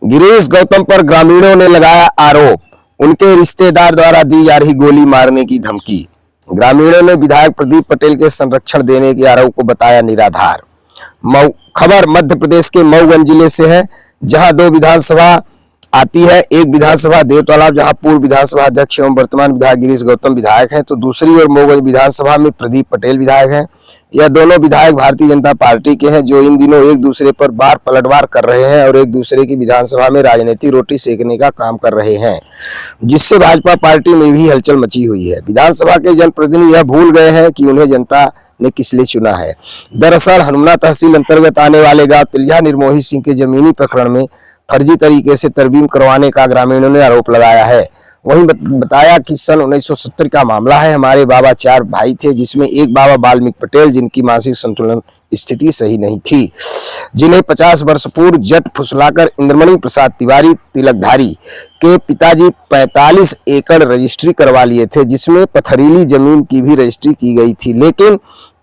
गिरीश गौतम पर ग्रामीणों ने लगाया आरोप, उनके रिश्तेदार द्वारा दी जा रही गोली मारने की धमकी। ग्रामीणों ने विधायक प्रदीप पटेल के संरक्षण देने के आरोप को बताया निराधार। खबर मध्य प्रदेश के मऊगंज जिले से है, जहां दो विधानसभा आती है। एक विधानसभा देवतालाब, जहां पूर्व विधानसभा अध्यक्ष एवं वर्तमान विधायक गिरीश गौतम विधायक हैं, तो दूसरी ओर मऊगंज विधानसभा में प्रदीप पटेल विधायक हैं। यह दोनों विधायक भारतीय जनता पार्टी के हैं, जो इन दिनों एक दूसरे पर बार पलटवार कर रहे हैं और एक दूसरे की विधानसभा में राजनीतिक रोटी सेकने का काम कर रहे हैं, जिससे भाजपा पार्टी में भी हलचल मची हुई है। विधानसभा के जनप्रतिनिधि यह भूल गए हैं कि उन्हें जनता ने किस लिए चुना है। दरअसल हनुमना तहसील अंतर्गत आने वाले गांव तिलिया निर्मोही सिंह के जमीनी प्रकरण में फर्जी तरीके से तरमीम करवाने का ग्रामीणों ने आरोप लगाया है। वहीं बताया कि सन 1970 का मामला है। हमारे बाबा 4 भाई थे, जिसमें एक बाबा वाल्मीकि पटेल, जिनकी मानसिक संतुलन स्थिति सही नहीं थी, जिन्हें 50 वर्ष पूर्व जट फुसलाकर इंद्रमणि प्रसाद तिवारी तिलकधारी के पिताजी 45 एकड़ रजिस्ट्री करवा लिए थे, जिसमें पथरीली जमीन की भी रजिस्ट्री की गई थी। लेकिन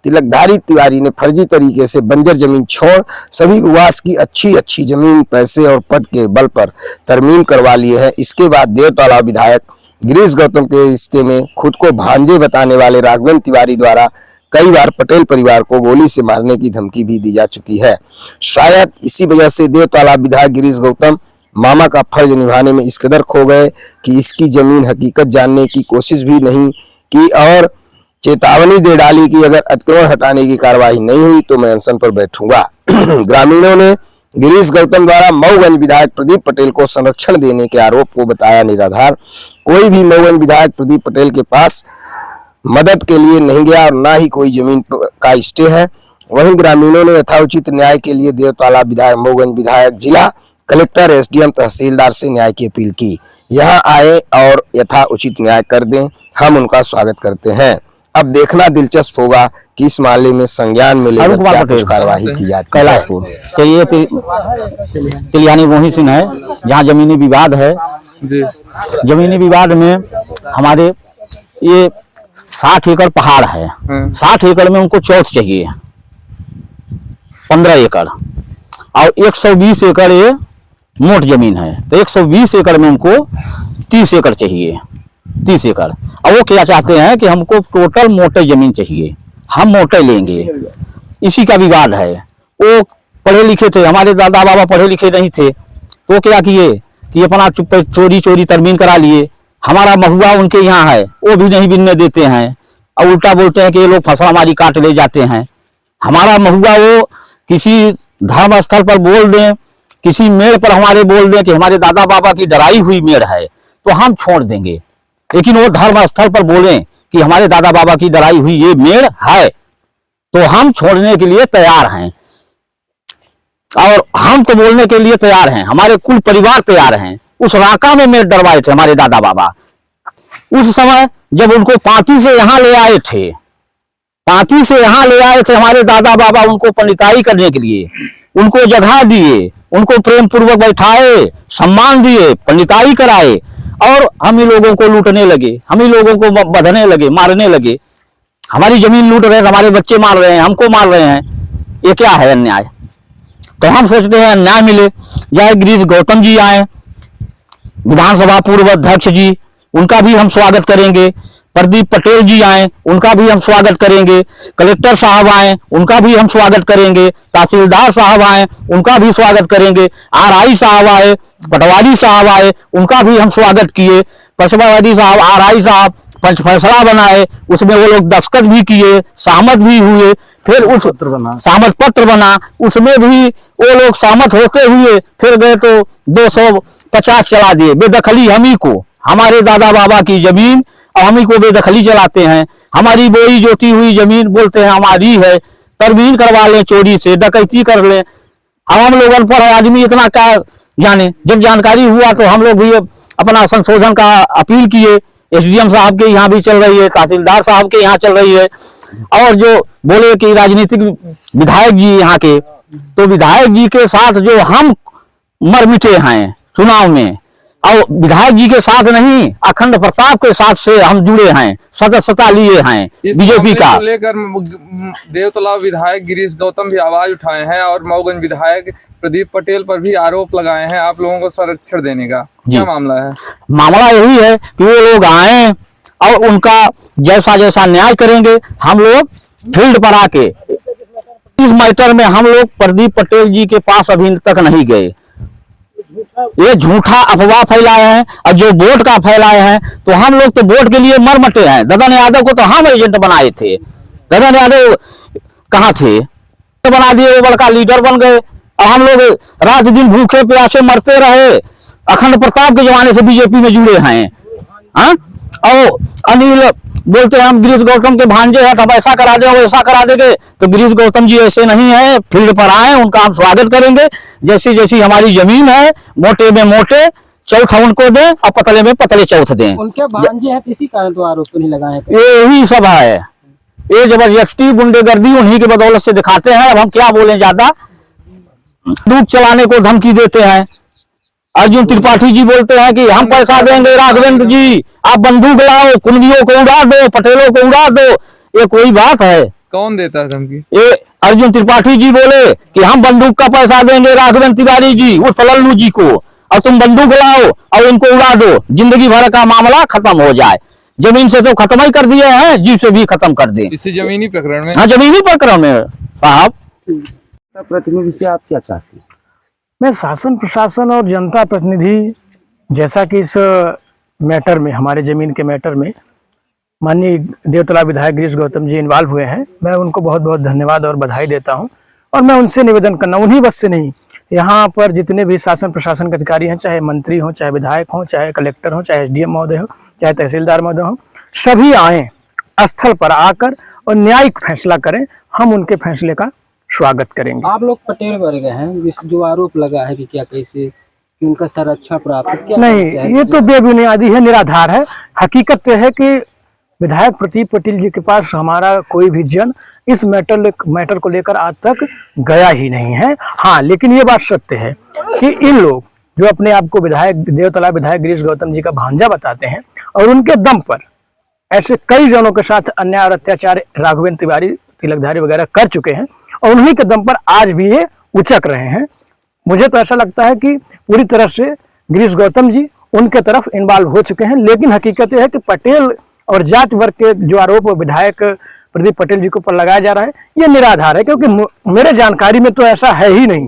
तिलकधारी तिवारी ने फर्जी तरीके से बंजर जमीन छोड़ सभी विवास की अच्छी जमीन पैसे और पद के बल पर तरमीम करवा लिए हैं। इसके बाद देवतालाब विधायक गिरीश गौतम के रिश्ते में खुद को भांजे बताने वाले राघवेंद्र तिवारी द्वारा कई बार पटेल परिवार को गोली से मारने की धमकी भी दी जा चुकी है। शायद इसी वजह से देवतालाब विधायक गिरीश गौतम मामा का फर्ज निभाने में इस कदर खो गए कि इसकी जमीन हकीकत जानने की कोशिश भी नहीं की और चेतावनी दे डाली कि अगर अतिक्रमण हटाने की कार्रवाई नहीं हुई तो मैं अनशन पर बैठूंगा। ग्रामीणों ने गिरीश गौतम द्वारा मऊगंज विधायक प्रदीप पटेल को संरक्षण देने के आरोप को बताया निराधार। कोई भी मऊगंज विधायक प्रदीप पटेल के पास मदद के लिए नहीं गया और न ही कोई जमीन का स्टे है। वहीं ग्रामीणों ने यथाउचित न्याय के लिए देवतालाब विधायक, मऊगंज विधायक, जिला कलेक्टर, एसडीएम, तहसीलदार से न्याय की अपील की। यहाँ आए और यथाउचित न्याय कर दें, हम उनका स्वागत करते हैं। अब देखना दिलचस्प होगा कि इस मामले में संज्ञान में लेकर क्या कुछ कार्रवाई की जाती है। कैलाशपुर तो ये तिलिया निर्मोही सिंह है, जहाँ जमीनी विवाद है। जमीनी विवाद में हमारे ये 60 एकड़ पहाड़ है। 60 एकड़ में उनको चौथ चाहिए, 15 एकड़ और 120 एकड़ ये मोट जमीन है। तो 120 एकड़ में उनको 30 एकड़ चाहिए, 30 एकड़। और वो क्या चाहते हैं कि हमको टोटल मोटे जमीन चाहिए, हम मोटे लेंगे। इसी का विवाद है। वो पढ़े लिखे थे, हमारे दादा बाबा पढ़े लिखे नहीं थे, तो क्या किए कि अपना चोरी तरमीम करा लिए। हमारा महुआ उनके यहाँ है, वो भी नहीं बिनने देते हैं और उल्टा बोलते हैं कि ये लोग फसल हमारी काट ले जाते हैं। हमारा महुआ वो किसी धर्म स्थल पर बोल दें, किसी मेड़ पर हमारे बोल दें कि हमारे दादा बाबा की डराई हुई मेड़ है, तो हम छोड़ देंगे। लेकिन वो धर्म स्थल पर बोलें कि हमारे दादा बाबा की डराई हुई ये मेड़ है, तो हम छोड़ने के लिए तैयार हैं और हम तो बोलने के लिए तैयार हैं, हमारे कुल परिवार तैयार हैं। उस राका में मेड़ डरवाए थे हमारे दादा बाबा। उस समय जब उनको पांती से यहाँ ले आए थे, पांती से यहाँ ले आए थे हमारे दादा बाबा, उनको पंडिताई करने के लिए उनको जगह दिए, उनको प्रेम पूर्वक बैठाए, सम्मान दिए, पंडिताई कराए और हम ही लोगों को लूटने लगे, हम ही लोगों को बंधने लगे, मारने लगे। हमारी जमीन लूट रहे हैं, हमारे बच्चे मार रहे हैं, हमको मार रहे हैं। ये क्या है अन्याय? तो हम सोचते हैं न्याय मिले। चाहे गिरीश गौतम जी आए, विधानसभा पूर्व अध्यक्ष जी, उनका भी हम स्वागत करेंगे। प्रदीप पटेल जी आए, उनका भी हम स्वागत करेंगे। कलेक्टर साहब आए, उनका भी हम स्वागत करेंगे। तहसीलदार साहब आए, उनका भी स्वागत करेंगे। आरआई साहब आए, पटवारी साहब आए, उनका भी हम स्वागत किए। पशुपति साहब, आरआई साहब पंच फैसला बनाए, उसमें वो लोग दस्तखत भी किए, सहमत भी हुए। फिर उस सहमत पत्र बना, उसमें भी वो लोग सहमत होते हुए फिर गए तो 250 चला दिए। बेदखली हम ही को, हमारे दादा बाबा की जमीन और हम ही को बेदखली चलाते हैं। हमारी बोई जोती हुई जमीन बोलते हैं हमारी है, तरमीम करवा लें, चोरी से डकैती कर लें। अब हम लोग अनपढ़ आदमी इतना क्या जाने। जब जानकारी हुआ तो हम लोग भी अपना संशोधन का अपील किए। एसडीएम साहब के यहाँ भी चल रही है, तहसीलदार साहब के यहाँ चल रही है। और जो बोले कि राजनीतिक विधायक जी यहाँ के, तो विधायक जी के साथ जो हम मर मिटे हैं चुनाव में, और विधायक जी के साथ नहीं, अखंड प्रताप के साथ से हम जुड़े हैं, सदस्यता लिए हैं बीजेपी का। लेकर देवतालाब विधायक गिरीश गौतम भी आवाज उठाए हैं और मऊगंज विधायक प्रदीप पटेल पर भी आरोप लगाए हैं आप लोगों को संरक्षण देने का, क्या मामला है? मामला यही है कि वो लोग आए और उनका जैसा जैसा न्याय करेंगे। हम लोग फील्ड पर आके इस मैटर में हम लोग प्रदीप पटेल जी के पास अभी तक नहीं गए। ये झूठा अफवाह फैलाए हैं और जो वोट का फैलाए हैं, तो हम लोग तो वोट के लिए मर मटे हैं। ददन यादव को तो हम एजेंट बनाए थे। ददन यादव कहाँ थे? बना दिए, वो बड़का लीडर बन गए और हम लोग रात दिन भूखे प्यासे मरते रहे। अखंड प्रताप के जमाने से बीजेपी में जुड़े हैं। हाँ, और अनिल बोलते हैं हम गिरीश गौतम के भांजे हैं, तो हम ऐसा करा दें वैसा करा देंगे। तो गिरीश गौतम जी ऐसे नहीं है, फील्ड पर आए, उनका हम स्वागत करेंगे। जैसी जैसी हमारी जमीन है, मोटे में मोटे चौथ उनको दें और पतले में पतले चौथ दें। उनके भांजे हैं, इसी कारण तो आरोप नहीं लगाए। यही सब है, ये जबरदस्ती गुंडेगर्दी उन्हीं की बदौलत से दिखाते हैं। अब हम क्या बोलें ज्यादा। बंदूक चलाने को धमकी देते हैं। अर्जुन त्रिपाठी जी बोलते हैं कि हम पैसा देंगे राघवेंद्र जी, आप बंदूक लाओ, कुंडियों को उड़ा दो, पटेलों को उड़ा दो। ये कोई बात है? कौन देता है धमकी? ये अर्जुन त्रिपाठी जी बोले कि हम बंदूक का पैसा देंगे राघवेंद्र तिवारी जी उर्फ लल्लू जी को, और तुम बंदूक लाओ और इनको उड़ा दो, जिंदगी भर का मामला खत्म हो जाए। जमीन से तो खत्म ही कर दिए हैं, जीव से भी खत्म कर दें। इसी जमीनी प्रकरण में? हाँ, जमीनी प्रकरण में साहब। प्रतिनिधि से आप क्या चाहते हैं? मैं शासन प्रशासन और जनता प्रतिनिधि, जैसा कि इस मैटर में, हमारे जमीन के मैटर में माननीय देवतला विधायक गिरीश गौतम जी इन्वॉल्व हुए हैं, मैं उनको बहुत बहुत धन्यवाद और बधाई देता हूं। और मैं उनसे निवेदन करना, उन्हीं बस से नहीं, यहाँ पर जितने भी शासन प्रशासन के अधिकारी हैं, चाहे मंत्री हों, चाहे विधायक हों, चाहे कलेक्टर हों, चाहे एसडीएम महोदय हो, चाहे तहसीलदार महोदय हों, सभी आएँ, स्थल पर आकर और न्यायिक फैसला करें। हम उनके फैसले का स्वागत करेंगे। आप लोग पटेल वर्ग हैं, जो आरोप लगा है कि क्या कैसे कि उनका संरक्षण प्राप्त, क्या नहीं, ये तो बेबुनियादी है, निराधार है। हकीकत यह है कि विधायक प्रदीप पटेल जी के पास हमारा कोई भी जन इस मैटर को लेकर आज तक गया ही नहीं है। हाँ, लेकिन ये बात सत्य है कि इन लोग जो अपने आप को विधायक देवतला विधायक गिरीश गौतम जी का भांजा बताते हैं, और उनके दम पर ऐसे कई जनों के साथ अन्याय और अत्याचार राघवेंद्र तिवारी, तिलकधारी वगैरह कर चुके हैं, और उन्हीं के दम पर आज भी ये उचक रहे हैं। मुझे तो ऐसा लगता है कि पूरी तरह से गिरीश गौतम जी उनके तरफ इन्वॉल्व हो चुके हैं। लेकिन हकीकत यह है कि पटेल और जाति वर्ग के जो आरोप विधायक प्रदीप पटेल जी के ऊपर लगाया जा रहा है, ये निराधार है, क्योंकि मेरे जानकारी में तो ऐसा है ही नहीं,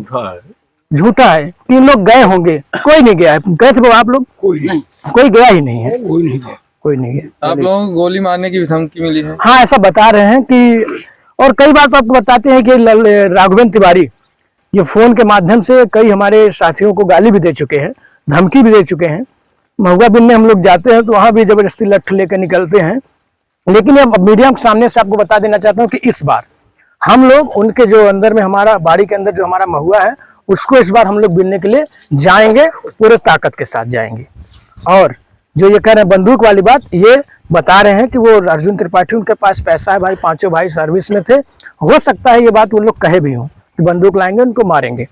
झूठा है। 3 लोग गए होंगे, कोई नहीं गया है। गए थे आप लोग? कोई नहीं, कोई गया ही नहीं है, कोई नहीं गया। आप लोगों को गोली मारने की भी धमकी मिली है? हाँ, ऐसा बता रहे हैं कि, और कई बार तो आपको बताते हैं कि राघवेंद्र तिवारी ये फोन के माध्यम से कई हमारे साथियों को गाली भी दे चुके हैं, धमकी भी दे चुके हैं। महुआ बिन में हम लोग जाते हैं तो वहां भी जबरदस्ती लठ लेकर निकलते हैं। लेकिन अब मीडिया के सामने से आपको बता देना चाहता हूँ कि इस बार हम लोग उनके जो अंदर में, हमारा बाड़ी के अंदर जो हमारा महुआ है, उसको इस बार हम लोग बिनने के लिए जाएंगे, पूरे ताकत के साथ जाएंगे। और जो ये कह रहे हैं बंदूक वाली बात, ये बता रहे हैं कि वो अर्जुन त्रिपाठी उनके पास पैसा है, भाई 5 भाई सर्विस में थे। हो सकता है ये बात वो लोग कहे भी हों कि बंदूक लाएंगे, उनको मारेंगे।